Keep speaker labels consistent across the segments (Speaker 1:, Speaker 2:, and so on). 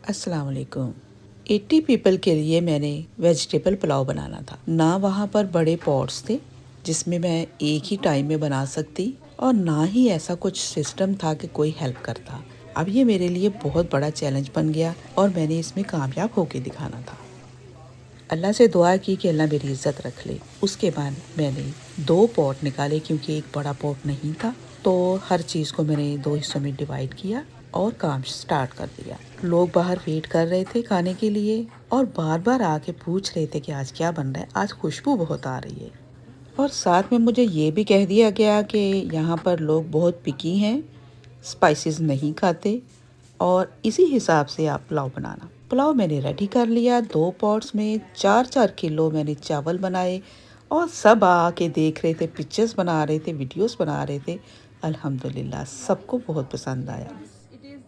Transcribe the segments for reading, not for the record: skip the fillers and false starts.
Speaker 1: अस्सलाम वालेकुम। 80 पीपल के लिए मैंने वेजिटेबल पुलाव बनाना था। ना वहाँ पर बड़े पॉट्स थे जिसमें मैं एक ही टाइम में बना सकती, और ना ही ऐसा कुछ सिस्टम था कि कोई हेल्प करता। अब ये मेरे लिए बहुत बड़ा चैलेंज बन गया और मैंने इसमें कामयाब होके दिखाना था। अल्लाह से दुआ की कि अल्लाह मेरी इज़्ज़त रख ले। उसके बाद मैंने 2 पॉट निकाले क्योंकि एक बड़ा पॉट नहीं था, तो हर चीज़ को मैंने 2 हिस्सों में डिवाइड किया और काम स्टार्ट कर दिया। लोग बाहर वेट कर रहे थे खाने के लिए और बार-बार आके पूछ रहे थे कि आज क्या बन रहा है? आज खुशबू बहुत आ रही है। और साथ में मुझे ये भी कह दिया गया कि यहाँ पर लोग बहुत पिकी हैं, स्पाइसेस नहीं खाते, और इसी हिसाब से आप पुलाव बनाना। पुलाव मैंने रेडी कर लिया। 2 पॉट्स में 4-4 किलो मैंने चावल बनाए और सब आके देख रहे थे, पिक्चर्स बना रहे थे, वीडियोस बना रहे थे। अल्हम्दुलिल्लाह सबको बहुत पसंद आया।
Speaker 2: It is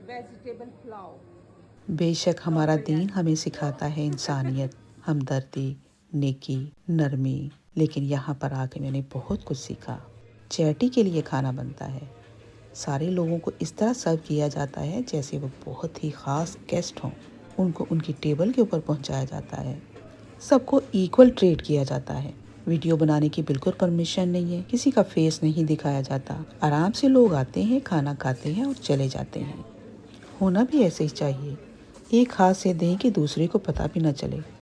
Speaker 2: vegetable pulao.
Speaker 1: बेशक हमारा दीन हमें सिखाता है इंसानियत, हमदर्दी, नेकी, नरमी, लेकिन यहाँ पर आके मैंने बहुत कुछ सीखा। चैरिटी के लिए खाना बनता है। सारे लोगों को इस तरह सर्व किया जाता है जैसे वो बहुत ही ख़ास गेस्ट हों। उनको उनकी टेबल के ऊपर पहुंचाया जाता है। सबको इक्वल ट्रीट किया जाता है। वीडियो बनाने की बिल्कुल परमिशन नहीं है, किसी का फेस नहीं दिखाया जाता। आराम से लोग आते हैं, खाना खाते हैं और चले जाते हैं। होना भी ऐसे ही चाहिए। एक हाथ से दें कि दूसरे को पता भी ना चले।